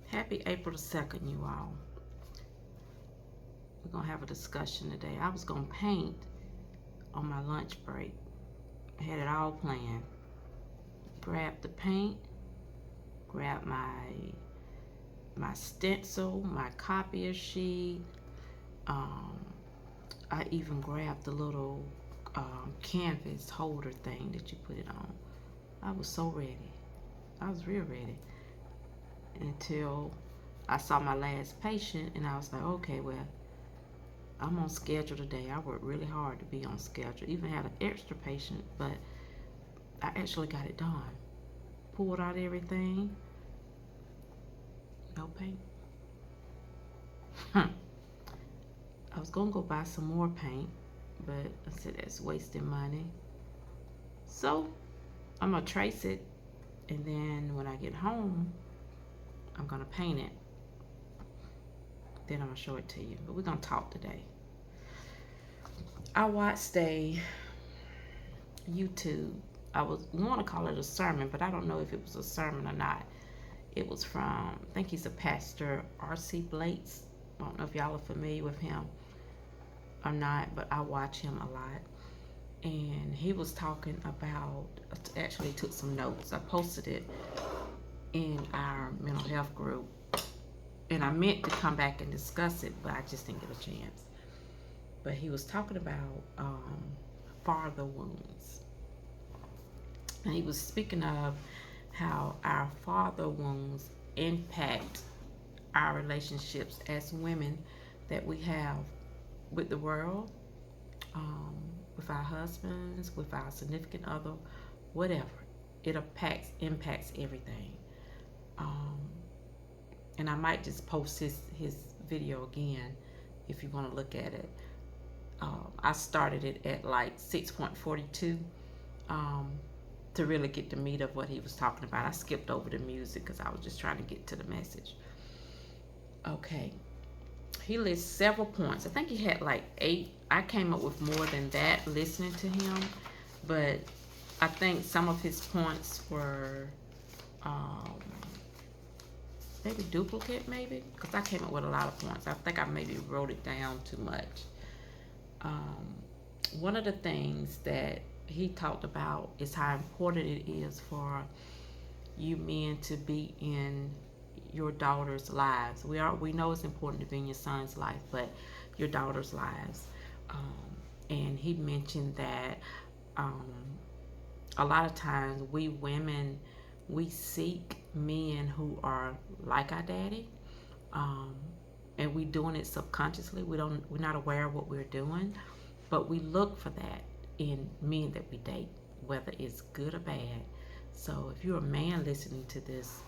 Happy April the 2nd, you all. We're going to have a discussion today. I was going to paint on my lunch break. I had it all planned. Grab the paint, grab my stencil, my copier sheet. I even grabbed the little canvas holder thing that you put it on. I was so ready. I was real ready until I saw my last patient, and I was like, okay, well, I'm on schedule today. I worked really hard to be on schedule. Even had an extra patient, but I actually got it done. Pulled out everything. No paint. I was gonna go buy some more paint, but I said that's wasting money. So I'm gonna trace it, and then when I get home, I'm gonna paint it. Then I'm gonna show it to you. But we're gonna talk today. I watched a YouTube. I want to call it a sermon, but I don't know if it was a sermon or not. It was from, I think he's a pastor, R.C. Blakes. I don't know if y'all are familiar with him or not, but I watch him a lot. And he was talking about, actually took some notes. I posted it in our mental health group. And I meant to come back and discuss it, but I just didn't get a chance. But he was talking about father wounds. And he was speaking of how our father wounds impact our relationships as women that we have with the world, with our husbands, with our significant other, whatever. It impacts everything. And I might just post his video again if you want to look at it. I started it at like 6.42 to really get the meat of what he was talking about. I skipped over the music because I was just trying to get to the message. Okay. He lists several points. I think he had like 8. I came up with more than that listening to him, but I think some of his points were maybe duplicate, maybe, because I came up with a lot of points. I think I maybe wrote it down too much. One of the things that he talked about is how important it is for you men to be in your daughter's lives. We know it's important to be in your son's life, but your daughter's lives. And he mentioned that a lot of times we women, we seek men who are like our daddy, and we doing it subconsciously. We're not aware of what we're doing, but we look for that in men that we date, whether it's good or bad. So if you're a man listening to this,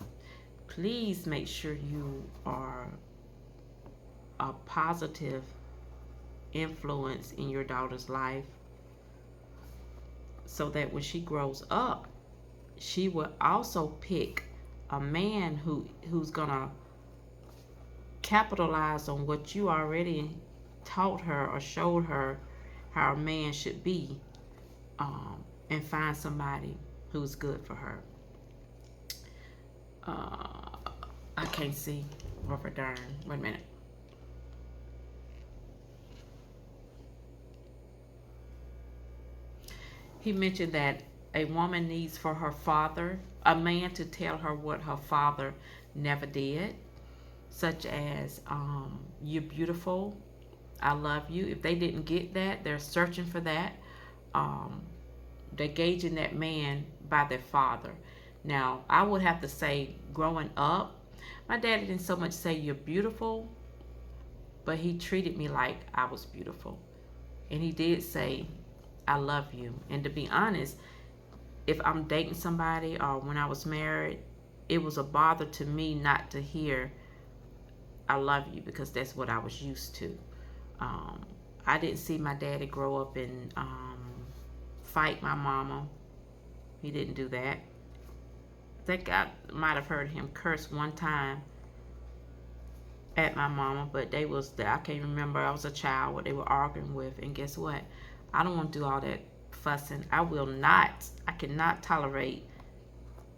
please make sure you are a positive influence in your daughter's life, so that when she grows up, she will also pick a man who's gonna capitalize on what you already taught her or showed her how a man should be, and find somebody who's good for her. I can't see Robert Dern. Wait a minute. He mentioned that a woman needs for her father, a man to tell her what her father never did, such as, you're beautiful, I love you. If they didn't get that, they're searching for that. They're gauging that man by their father. Now, I would have to say, growing up, my daddy didn't so much say you're beautiful, but he treated me like I was beautiful. And he did say, I love you. And to be honest, if I'm dating somebody or when I was married, it was a bother to me not to hear I love you, because that's what I was used to. I didn't see my daddy grow up and fight my mama. He didn't do that. I think I might have heard him curse one time at my mama, but I can't remember. I was a child what they were arguing with, and guess what? I don't want to do all that fussing. I cannot tolerate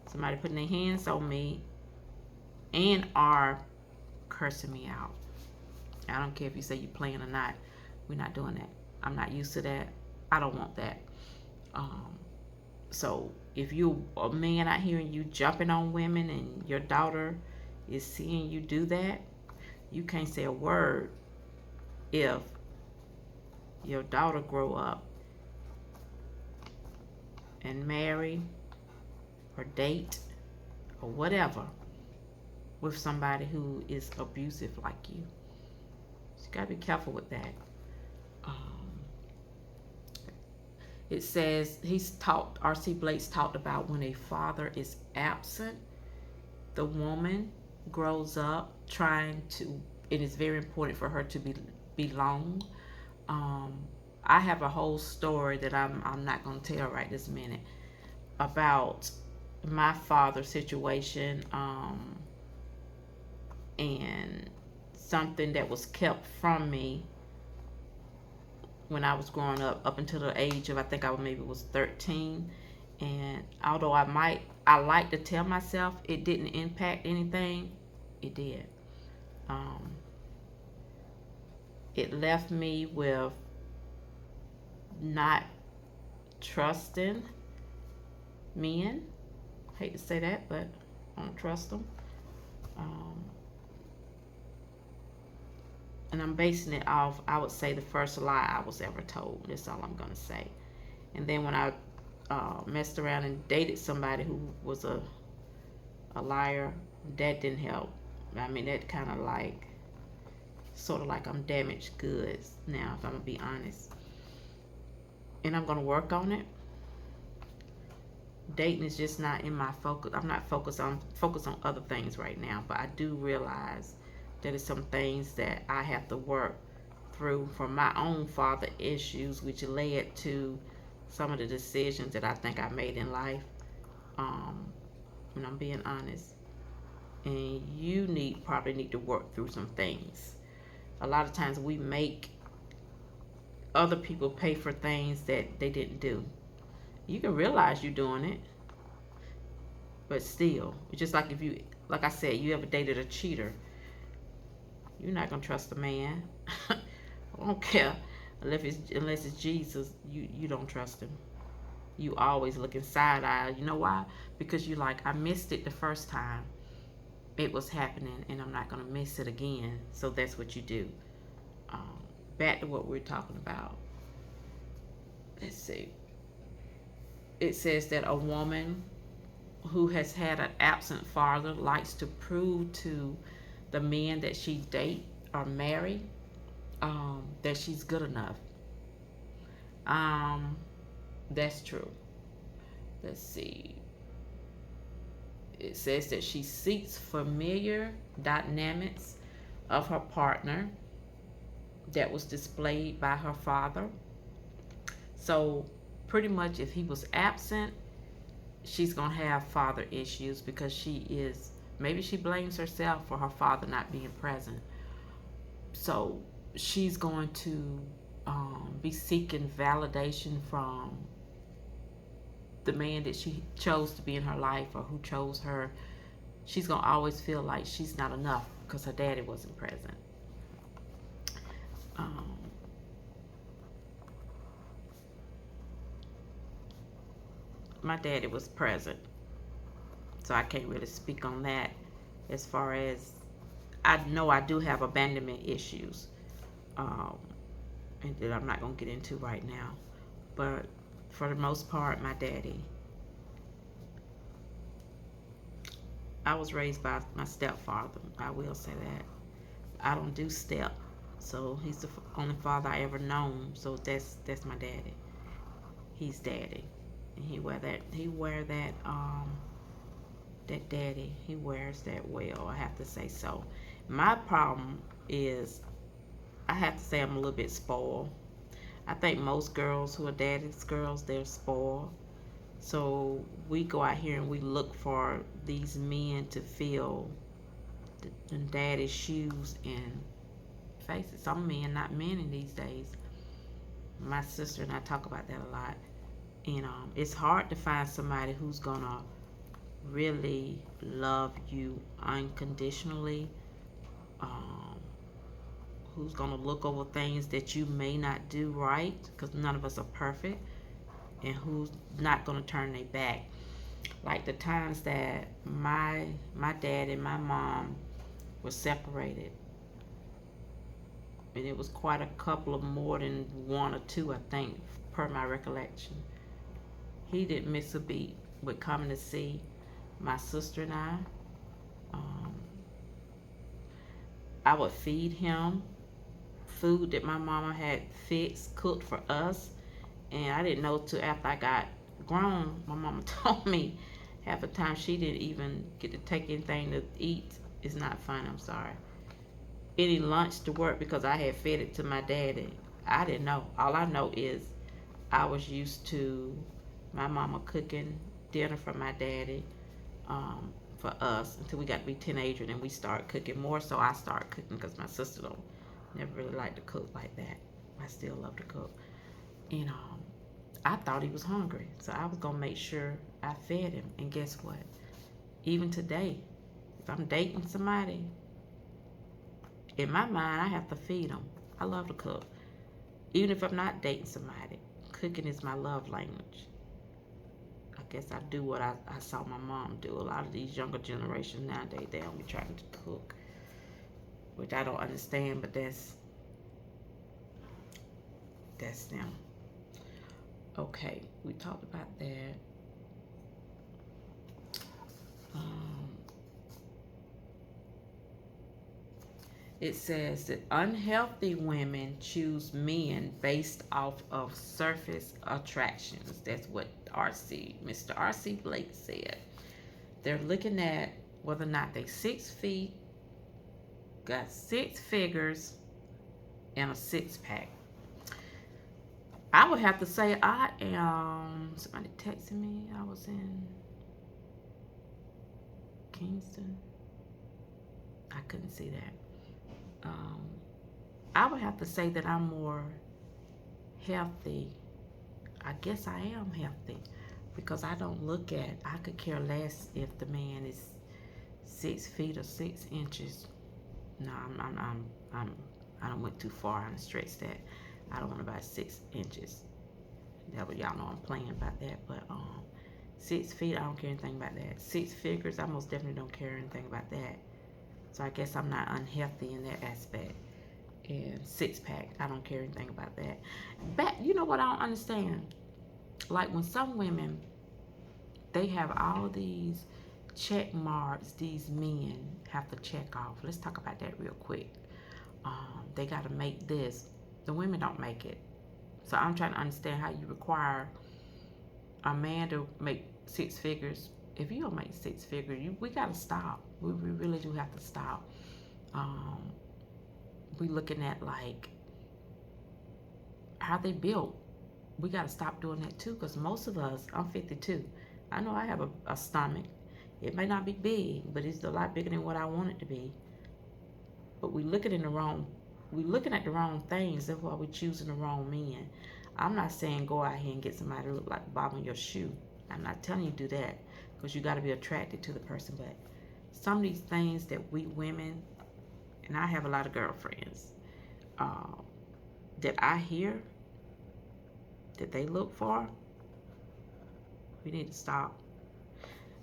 somebody putting their hands on me and are cursing me out. I don't care if you say you're playing or not. We're not doing that. I'm not used to that. I don't want that. Um, so if you a man out here and you jumping on women and your daughter is seeing you do that, you can't say a word if your daughter grow up and marry or date or whatever with somebody who is abusive like you. So you gotta be careful with that. Um, it says R.C. Blake's talked about when a father is absent, the woman grows up trying to. It is very important for her to belong. Um, I have a whole story that I'm not gonna tell right this minute about my father's situation, and something that was kept from me when I was growing up until the age of, I think I maybe was 13. And although I like to tell myself it didn't impact anything, it did. Um, it left me with not trusting men. Hate to say that, but I don't trust them. Um, and I'm basing it off, I would say, the first lie I was ever told. That's all I'm gonna say. And then when I messed around and dated somebody who was a liar, that didn't help. I mean, that kind of like, sort of like I'm damaged goods now, if I'm gonna be honest. And I'm gonna work on it. Dating is just not in my focus. I'm not focused on other things right now, but I do realize that it's some things that I have to work through from my own father issues, which led to some of the decisions that I think I made in life. And I'm being honest. And you probably need to work through some things. A lot of times we make other people pay for things that they didn't do. You can realize you're doing it, but still, it's just like if you, like I said, you ever dated a cheater, you're not gonna trust a man. I don't care unless it's Jesus. You don't trust him. You always looking side eye. You know why? Because you like, I missed it the first time it was happening, and I'm not gonna miss it again. So that's what you do. Back to what we're talking about. Let's see. It says that a woman who has had an absent father likes to prove to the men that she date or marry that she's good enough. That's true. Let's see. It says that she seeks familiar dynamics of her partner that was displayed by her father. So pretty much if he was absent, she's going to have father issues because maybe she blames herself for her father not being present. So she's going to be seeking validation from the man that she chose to be in her life or who chose her. She's going to always feel like she's not enough because her daddy wasn't present. My daddy was present, so I can't really speak on that. As far as I know, I do have abandonment issues, and that I'm not going to get into right now. But for the most part, my daddy, I was raised by my stepfather. I will say that. I don't do step, so he's the only father I ever known. So that's my daddy. He's daddy, and he wear that daddy. He wears that well. I have to say so. My problem is, I have to say I'm a little bit spoiled. I think most girls who are daddy's girls, they're spoiled. So we go out here and we look for these men to fill the daddy's shoes, and face it, some men not men in these days. My sister and I talk about that a lot. And it's hard to find somebody who's gonna really love you unconditionally, um, who's going to look over things that you may not do right, because none of us are perfect, and who's not going to turn their back. Like the times that my dad and my mom were separated, and it was quite a couple of more than one or two, I think, per my recollection. He didn't miss a beat with coming to see my sister and I. Um, I would feed him food that my mama had fixed, cooked for us, and I didn't know till after I got grown. My mama told me half the time she didn't even get to take anything to eat. It's not fun. I'm sorry. Any lunch to work because I had fed it to my daddy. I didn't know. All I know is I was used to my mama cooking dinner for my daddy, for us until we got to be teenagers and we started cooking more. So I started cooking because my sister don't never really liked to cook like that. I still love to cook, and I thought he was hungry, so I was gonna make sure I fed him. And guess what? Even today, if I'm dating somebody, in my mind, I have to feed them. I love to cook. Even if I'm not dating somebody, cooking is my love language. I guess I do what I saw my mom do. A lot of these younger generations nowadays, they don't be trying to cook, which I don't understand, but that's them. Okay, we talked about that. Um, it says that unhealthy women choose men based off of surface attractions. That's what Mr. R.C. Blake said. They're looking at whether or not they 6 feet, got 6 figures, and a six pack. I would have to say I am. Somebody texted me. I was in Kingston. I couldn't see that. I would have to say that I'm more healthy. I guess I am healthy because I don't look at. I could care less if the man is 6 feet or 6 inches. No, I don't went too far. I stretched that. I don't want about 6 inches. That way y'all know I'm playing about that. But 6 feet, I don't care anything about that. 6 figures, I most definitely don't care anything about that. So I guess I'm not unhealthy in that aspect. And six pack, I don't care anything about that. You know what I don't understand? Like when some women, they have all these check marks these men have to check off. Let's talk about that real quick. They got to make this. The women don't make it. So I'm trying to understand how you require a man to make 6 figures. If you don't make 6 figures, we got to stop. We really do have to stop. We looking at like how they built. We got to stop doing that too, because most of us, I'm 52. I know I have a stomach. It may not be big, but it's a lot bigger than what I want it to be. But we looking at the wrong things. That's why we're choosing the wrong men. I'm not saying go out here and get somebody to look like the bottom of your shoe. I'm not telling you to do that, because you got to be attracted to the person. But some of these things that we women, and I have a lot of girlfriends, that I hear that they look for, we need to stop.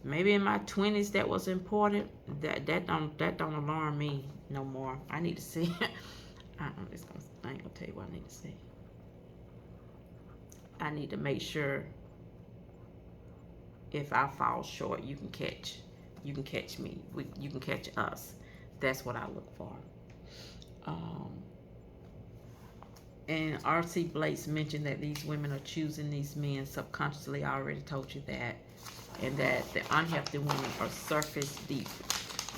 Maybe in my 20s that was important. That don't alarm me no more. I need to see. I ain't gonna tell you what I need to see. I need to make sure if I fall short, you can catch me. You can catch us. That's what I look for. And R.C. Blake mentioned that these women are choosing these men subconsciously. I already told you that. And that the unhealthy women are surface deep.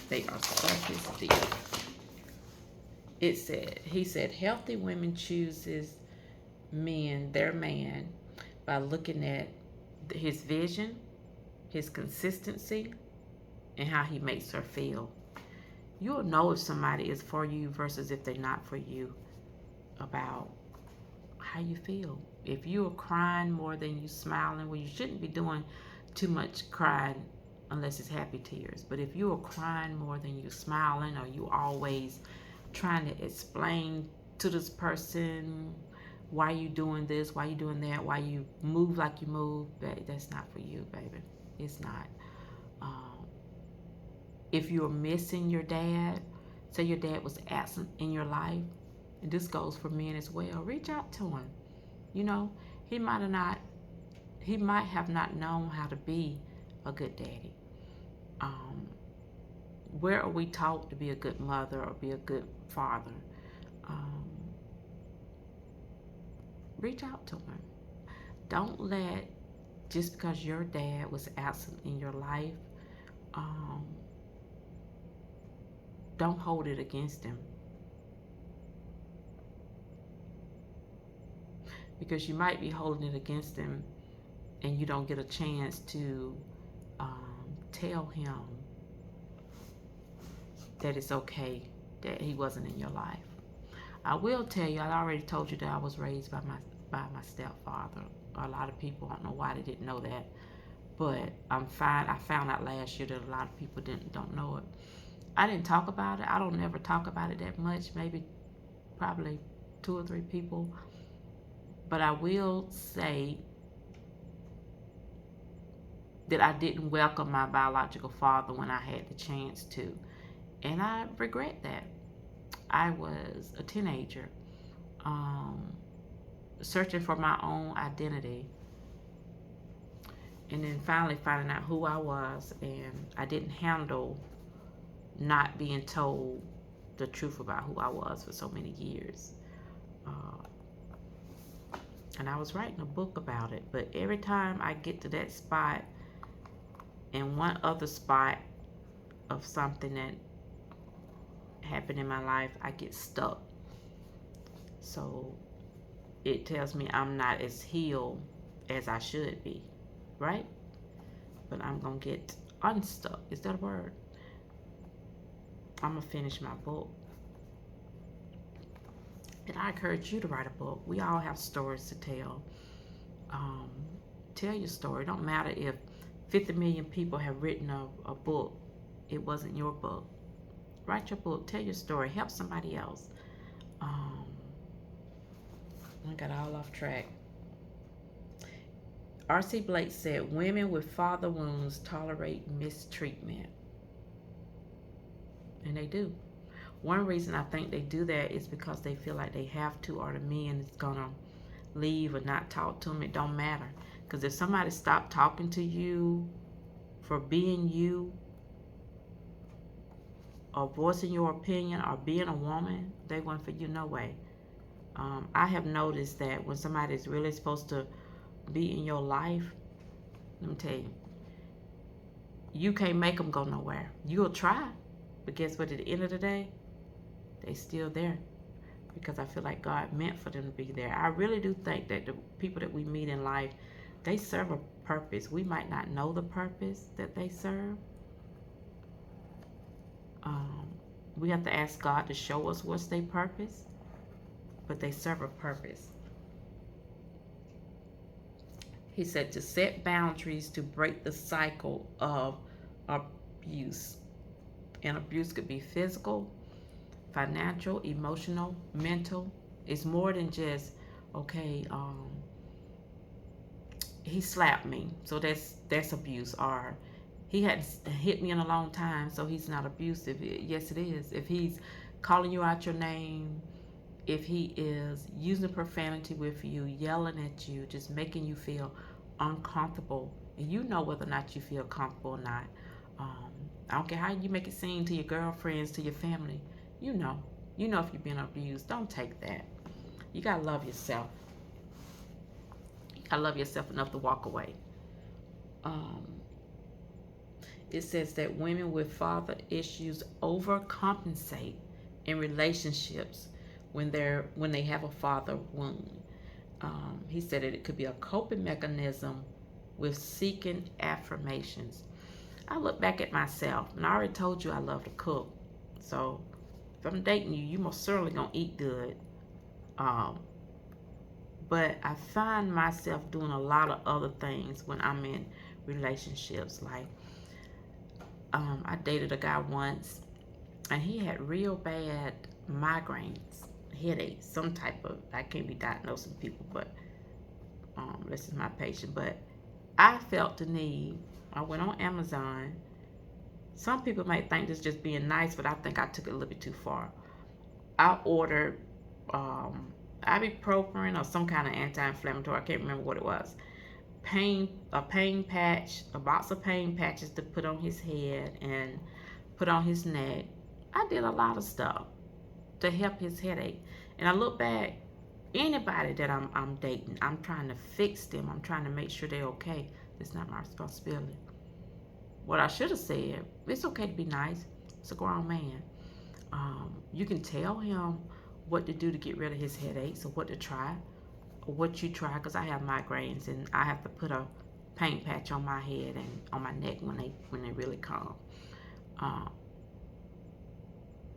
They are surface deep. He said, healthy women chooses their man, by looking at his vision, his consistency, and how he makes her feel. You'll know if somebody is for you versus if they're not for you about how you feel. If you're crying more than you smiling, well, you shouldn't be doing too much crying unless it's happy tears. But if you are crying more than you're smiling, or you always trying to explain to this person why you doing this, why you doing that, why you move like you move, that's not for you, baby. It's not. Um, if you're missing your dad, say your dad was absent in your life, and this goes for men as well, reach out to him. You know, he might have not he might have not known how to be a good daddy. Um, where are we taught to be a good mother or be a good father? Um, reach out to him. Don't let, just because your dad was absent in your life, um, don't hold it against him. Because you might be holding it against him and you don't get a chance to tell him that it's okay that he wasn't in your life. I will tell you, I already told you that I was raised by my stepfather. A lot of people, I don't know why they didn't know that, but I'm fine. I found out last year that a lot of people don't know it. I didn't talk about it. I don't never talk about it that much. Maybe, probably 2 or 3 people. But I will say that I didn't welcome my biological father when I had the chance to. And I regret that. I was a teenager, searching for my own identity, and then finally finding out who I was, and I didn't handle not being told the truth about who I was for so many years. And I was writing a book about it, but every time I get to that spot and one other spot of something that happened in my life, I get stuck. So it tells me I'm not as healed as I should be, right? But I'm gonna get unstuck. Is that a word? I'm gonna finish my book. And I encourage you to write a book. We all have stories to tell. Um, tell your story. It don't matter if 50 million people have written a book. It wasn't your book. Write your book. Tell your story. Help somebody else. I got all off track. R.C. Blake said, women with father wounds tolerate mistreatment. And they do. One reason I think they do that is because they feel like they have to, or the man is going to leave or not talk to them. It don't matter. Because if somebody stopped talking to you for being you, or voicing your opinion, or being a woman, they weren't for you no way. I have noticed that when somebody is really supposed to be in your life, let me tell you, you can't make them go nowhere. You'll try, but guess what? At the end of the day, they still there, because I feel like God meant for them to be there. I really do think that the people that we meet in life, they serve a purpose. We might not know the purpose that they serve. We have to ask God to show us what's their purpose, but they serve a purpose. He said to set boundaries to break the cycle of abuse. And abuse could be physical, financial, emotional, mental. It's more than just, okay, he slapped me, so that's abuse. Or he hadn't hit me in a long time, so he's not abusive. Yes, it is. If he's calling you out your name, if he is using profanity with you, yelling at you, just making you feel uncomfortable, and you know whether or not you feel comfortable or not. I don't care how you make it seem to your girlfriends, to your family. You know if you're being abused. Don't take that. You gotta love yourself. You gotta love yourself enough to walk away. It says that women with father issues overcompensate in relationships when they have a father wound. He said that it could be a coping mechanism with seeking affirmations. I look back at myself, and I already told you I love to cook. So if I'm dating you, you most certainly gonna eat good. But I find myself doing a lot of other things when I'm in relationships. Like, I dated a guy once, and he had real bad migraines, headaches, some type of, I can't be diagnosing people, but this is my patient. But I felt the need. I went on Amazon. Some people might think this just being nice, but I think I took it a little bit too far. I ordered ibuprofen or some kind of anti-inflammatory. I can't remember what it was. A pain patch, a box of pain patches to put on his head and put on his neck. I did a lot of stuff to help his headache. And I look back, anybody that I'm dating, I'm trying to fix them. I'm trying to make sure they're okay. It's not my responsibility. What I should have said, it's okay to be nice. It's a grown man. You can tell him what to do to get rid of his headaches or what to try or what you try, because I have migraines and I have to put a paint patch on my head and on my neck when they really come. I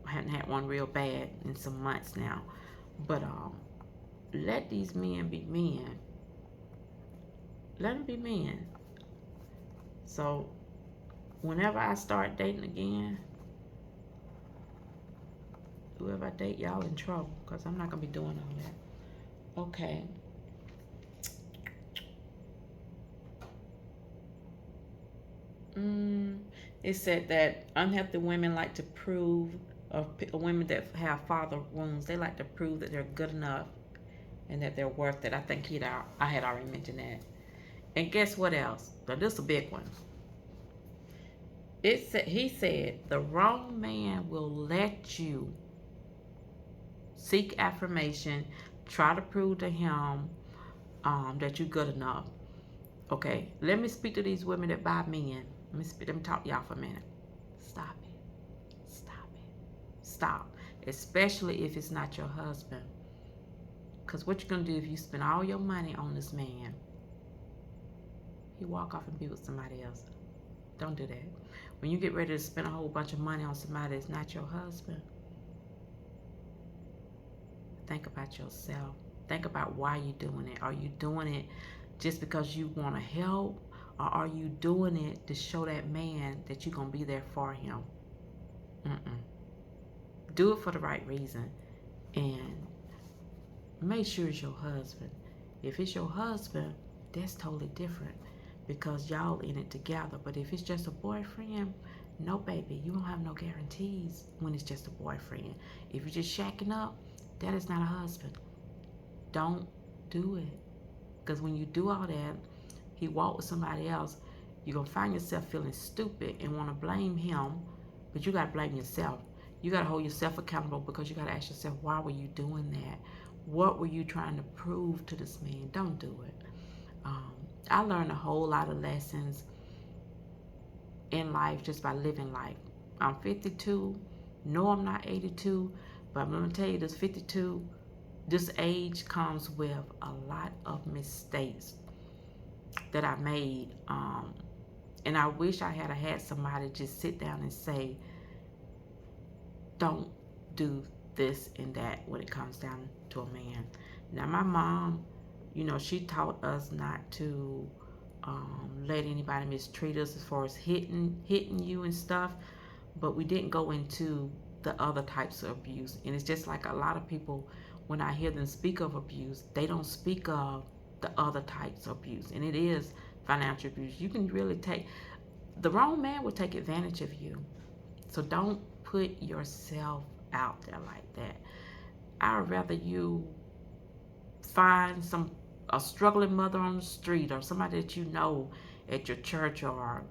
hadn't had one real bad in some months now, but let these men be men. Let them be men. So whenever I start dating again, whoever I date, y'all in trouble, because I'm not going to be doing all that. Okay. It said that unhealthy women like to prove, or women that have father wounds, they like to prove that they're good enough and that they're worth it. I think I had already mentioned that. And guess what else? Now this is a big one. He said the wrong man will let you seek affirmation, try to prove to him that you're good enough. Okay, let me speak to these women that buy men. Let me talk to y'all for a minute. Stop it. Stop it. Stop. Especially if it's not your husband. Because what you're going to do if you spend all your money on this man, he walk off and be with somebody else. Don't do that. When you get ready to spend a whole bunch of money on somebody that's not your husband, think about yourself. Think about why you're doing it. Are you doing it just because you want to help? Or are you doing it to show that man that you're going to be there for him? Do it for the right reason. And make sure it's your husband. If it's your husband, that's totally different, because y'all in it together. But if it's just a boyfriend, no, baby, you don't have no guarantees when it's just a boyfriend. If you're just shacking up, that is not a husband. Don't do it. Because when you do all that, he walked with somebody else, you're going to find yourself feeling stupid and want to blame him, but you got to blame yourself. You got to hold yourself accountable, because you got to ask yourself, why were you doing that? What were you trying to prove to this man? Don't do it. I learned a whole lot of lessons in life just by living life. I'm 52. No, I'm not 82, but I'm going to tell you this 52, this age comes with a lot of mistakes that I made. And I wish I had somebody just sit down and say, don't do this and that when it comes down to a man. Now, my mom, she taught us not to let anybody mistreat us as far as hitting you and stuff, but we didn't go into the other types of abuse. And it's just like a lot of people, when I hear them speak of abuse, they don't speak of the other types of abuse, and it is financial abuse. You can really the wrong man will take advantage of you. So don't put yourself out there like that. I'd rather you find a struggling mother on the street, or somebody that you know at your church, or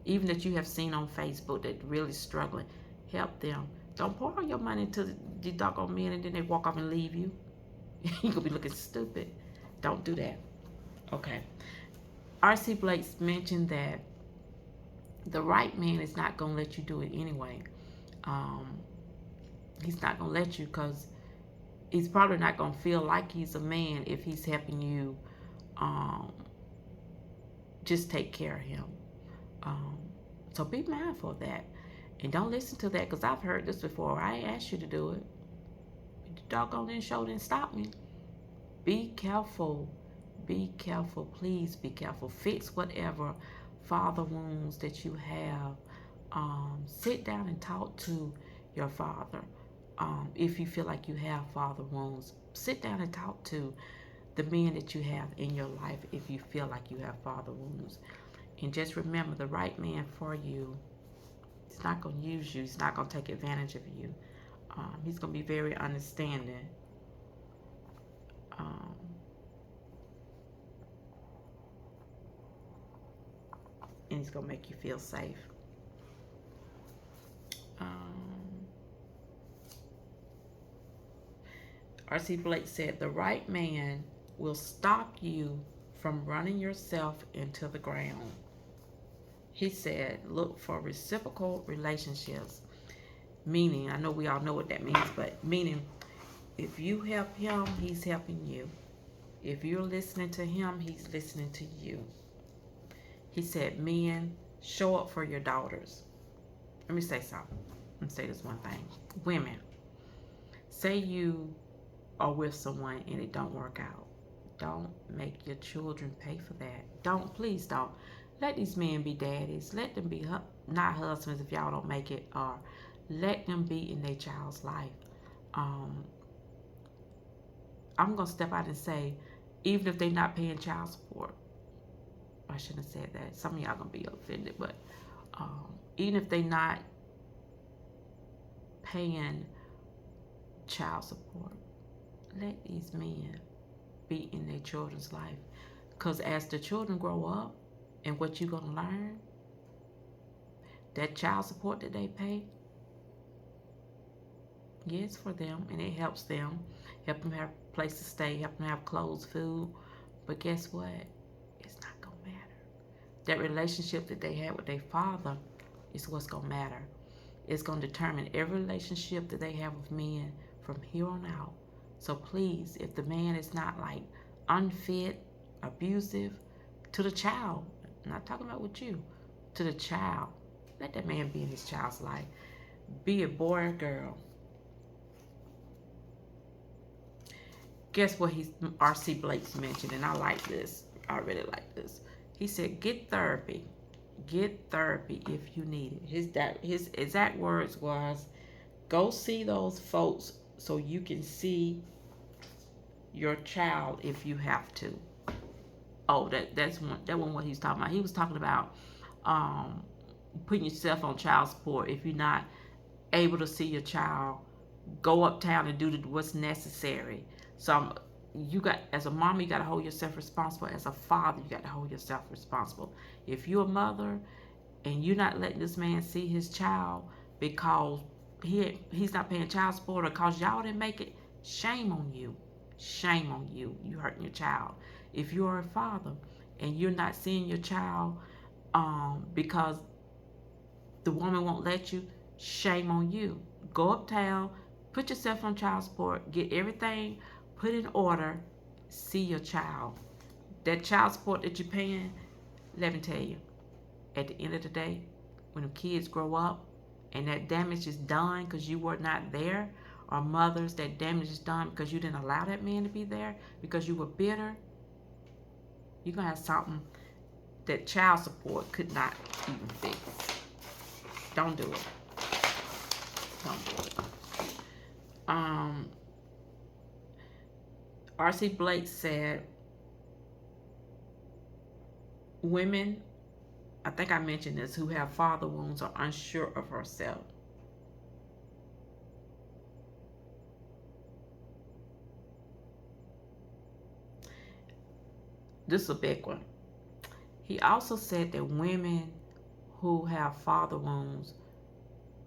even that you have seen on Facebook that really struggling. Help them. Don't pour all your money into the doggone men and then they walk off and leave you. You're going to be looking stupid. Don't do that. Okay. R.C. Blake mentioned that the right man is not going to let you do it anyway. He's not going to let you, because he's probably not going to feel like he's a man if he's helping you just take care of him. So be mindful of that. And don't listen to that, because I've heard this before. I ain't asked you to do it. The doggone didn't show, didn't stop me. Be careful. Be careful. Please be careful. Fix whatever father wounds that you have, sit down and talk to your father. If you feel like you have father wounds, sit down and talk to the men that you have in your life if you feel like you have father wounds. And just remember, the right man for you, he's not going to use you. He's not going to take advantage of you. He's going to be very understanding. Um, and he's going to make you feel safe. R.C. Blake said, the right man will stop you from running yourself into the ground. He said, look for reciprocal relationships. Meaning, I know we all know what that means, but meaning, if you help him, he's helping you. If you're listening to him, he's listening to you. He said, men, show up for your daughters. Let me say something. Let me say this one thing. Women, say you are with someone and it don't work out. Don't make your children pay for that. Please don't. Let these men be daddies. Let them be not husbands if y'all don't make it, or let them be in their child's life. I'm going to step out and say, even if they're not paying child support, I shouldn't have said that. Some of y'all going to be offended, but even if they're not paying child support, let these men be in their children's life. Because as the children grow up, and what you're going to learn, that child support that they pay, yes, for them, and it helps them. Help them have a place to stay, help them have clothes, food. But guess what? It's not going to matter. That relationship that they had with their father is what's going to matter. It's going to determine every relationship that they have with men from here on out. So please, if the man is not like unfit, abusive, to the child, I'm not talking about with you, to the child, let that man be in his child's life. Be it boy or girl. Guess what R.C. Blake's mentioned, and I like this. I really like this. He said, get therapy. Get therapy if you need it. His exact words was, go see those folks so you can see your child if you have to. Oh, that wasn't what he was talking about. He was talking about putting yourself on child support if you're not able to see your child. Go uptown and do what's necessary. So you got, as a mom, you got to hold yourself responsible. As a father, you got to hold yourself responsible. If you're a mother and you're not letting this man see his child because he's not paying child support, or because y'all didn't make it, shame on you. Shame on you. You hurting your child. If you're a father and you're not seeing your child because the woman won't let you, shame on you. Go uptown, put yourself on child support, get everything put in order, see your child. That child support that you're paying, let me tell you, at the end of the day, when the kids grow up and that damage is done because you were not there, or mothers, that damage is done because you didn't allow that man to be there, because you were bitter, you're going to have something that child support could not even fix. Don't do it. Don't do it. R.C. Blake said, women, I think I mentioned this, who have father wounds are unsure of herself. This is a big one. He also said that women who have father wounds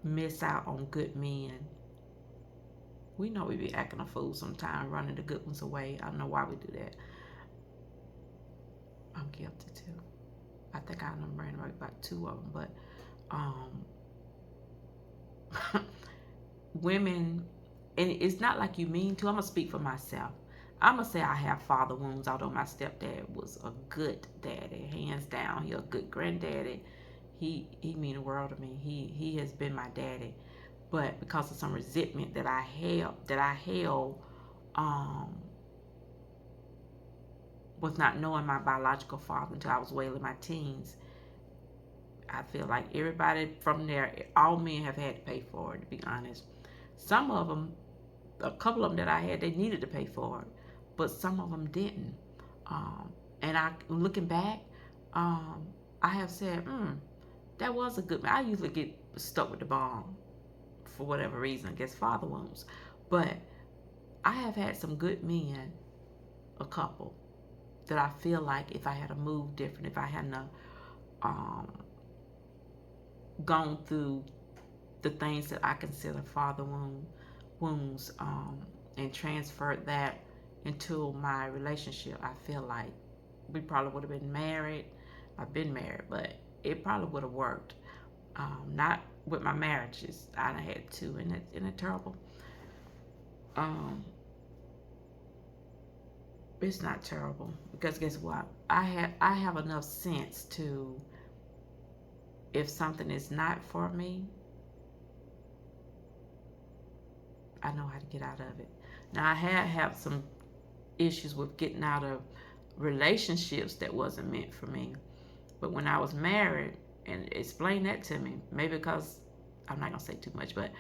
miss out on good men. We know we be acting a fool sometimes, running the good ones away. I don't know why we do that. I'm guilty too. I think I know ran right about 2 of them, but women, and it's not like you mean to. I'm gonna speak for myself. I'm gonna say I have father wounds, although my stepdad was a good daddy, hands down. He a good granddaddy. He mean the world to me. He has been my daddy. But because of some resentment that I held, with not knowing my biological father until I was well in my teens, I feel like everybody from there, all men have had to pay for it, to be honest. Some of them, a couple of them that I had, they needed to pay for it, but some of them didn't. And I, looking back, um, I have said, that was a good man. I usually get stuck with the bomb for whatever reason, I guess father wounds. But I have had some good men, a couple, that I feel like if I had a moved different, if I hadn't um, gone through the things that I consider father wounds, and transferred that into my relationship, I feel like we probably would have been married. I've been married, but it probably would have worked. Not with my marriages. I had two, and it's terrible. Um, it's not terrible because guess what? I have enough sense to, if something is not for me, I know how to get out of it. Now I have some issues with getting out of relationships that wasn't meant for me. But when I was married, and explain that to me, maybe because I'm not gonna say too much, but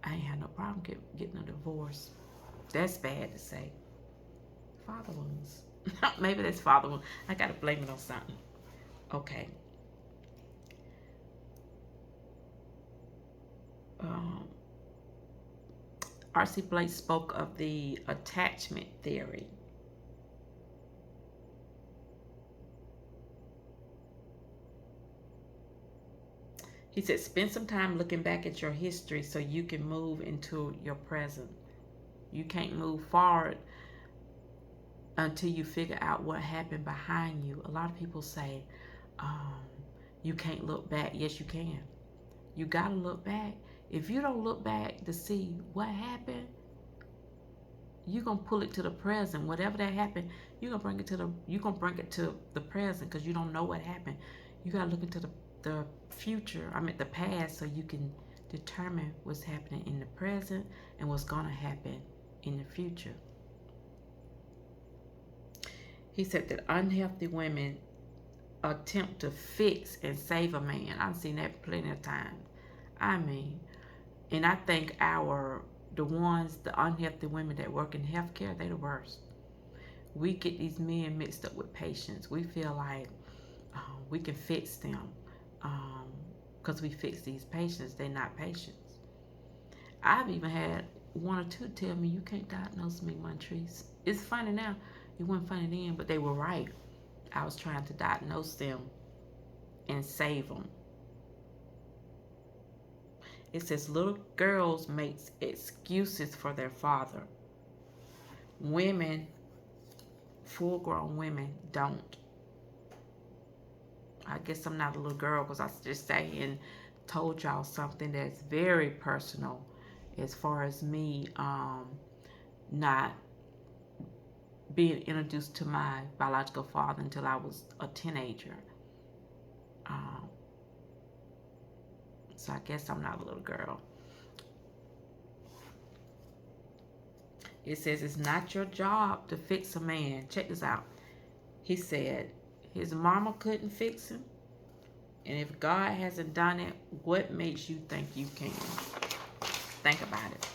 I ain't had no problem getting a divorce. That's bad to say. Father wounds. Maybe that's father wounds. I gotta blame it on something. Okay. Um, R.C. Blake spoke of the attachment theory. He said, spend some time looking back at your history so you can move into your present. You can't move forward until you figure out what happened behind you. A lot of people say, um, you can't look back. Yes, you can. You got to look back. If you don't look back to see what happened, you're going to pull it to the present. Whatever that happened, you're going to bring it to the present because you don't know what happened. You got to look into the future, the past, so you can determine what's happening in the present and what's going to happen in the future. He said that unhealthy women attempt to fix and save a man. I've seen that plenty of times. And I think the unhealthy women that work in healthcare, they're the worst. We get these men mixed up with patients. We feel like we can fix them because we fix these patients. They're not patients. I've even had one or two tell me, you can't diagnose me, Montrese. It's funny now. It wasn't funny then, but they were right. I was trying to diagnose them and save them. It says little girls make excuses for their father. Women, full-grown women, don't. I guess I'm not a little girl because I just sat here and told y'all something that's very personal as far as me not being introduced to my biological father until I was a teenager. So I guess I'm not a little girl. It says it's not your job to fix a man. Check this out. He said his mama couldn't fix him. And if God hasn't done it, what makes you think you can? Think about it.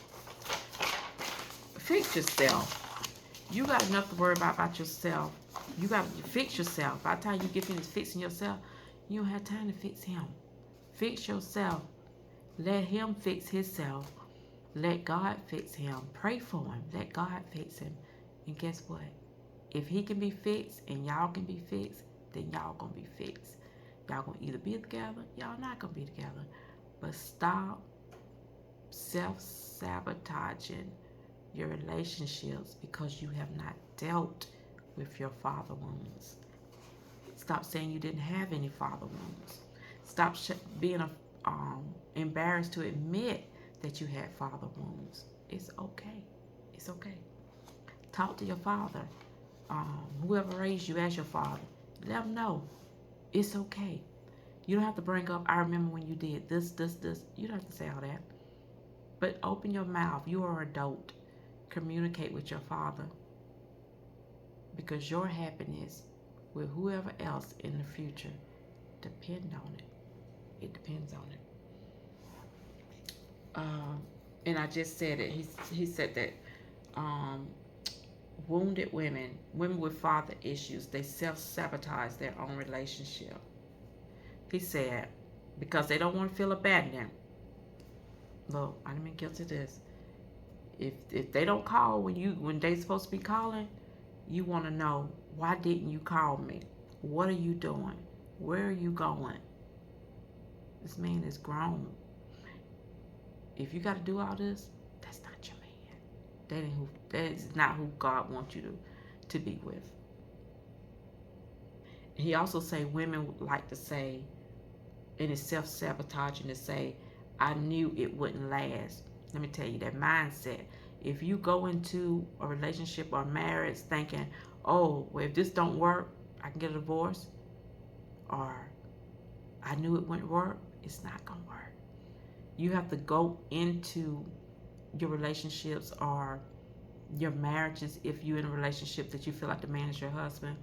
Fix yourself. You got enough to worry about yourself. You got to fix yourself. By the time you get finished fixing yourself, you don't have time to fix him. Fix yourself. Let him fix himself. Let God fix him. Pray for him. Let God fix him. And guess what? If he can be fixed and y'all can be fixed, then y'all gonna be fixed. Y'all gonna either be together, y'all not gonna be together. But stop self-sabotaging your relationships because you have not dealt with your father wounds. Stop saying you didn't have any father wounds. Stop being embarrassed to admit that you had father wounds. It's okay. It's okay. Talk to your father. Whoever raised you as your father. Let them know. It's okay. You don't have to bring up, I remember when you did this. You don't have to say all that. But open your mouth. You are an adult. Communicate with your father. Because your happiness with whoever else in the future depend on it. It depends on it. And I just said it. He said that wounded women with father issues, they self-sabotage their own relationship. He said, because they don't want to feel abandoned. Look, I didn't mean guilty of this. If they don't call when they supposed to be calling, you want to know, why didn't you call me? What are you doing? Where are you going? This man is grown. If you got to do all this, that's not your man. That is not who God wants you to be with. He also say women like to say, and it's self-sabotaging to say, I knew it wouldn't last. Let me tell you, that mindset. If you go into a relationship or marriage thinking, oh, well, if this don't work, I can get a divorce, or I knew it wouldn't work, it's not going to work. You have to go into your relationships or your marriages, if you're in a relationship that you feel like the man is your husband,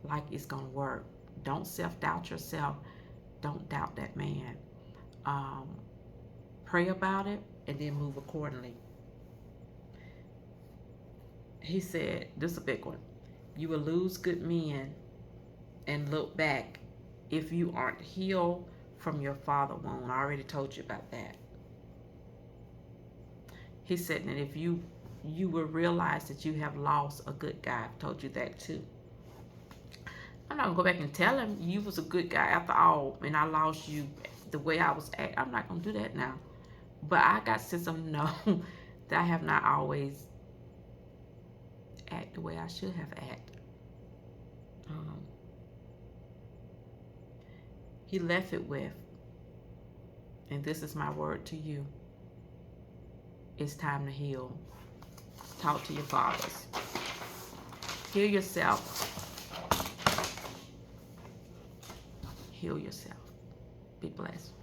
like it's going to work. Don't self-doubt yourself. Don't doubt that man. Pray about it and then move accordingly. He said, this is a big one. You will lose good men and look back if you aren't healed from your father wound. I already told you about that. He said that if you will realize that you have lost a good guy. I've told you that too. I'm not going to go back and tell him you was a good guy after all and I lost you the way I was acting. I'm not going to do that now. But I got sense of know that I have not always acted the way I should have acted. He left it with, and this is my word to you, it's time to heal. Talk to your fathers. Heal yourself. Heal yourself. Be blessed.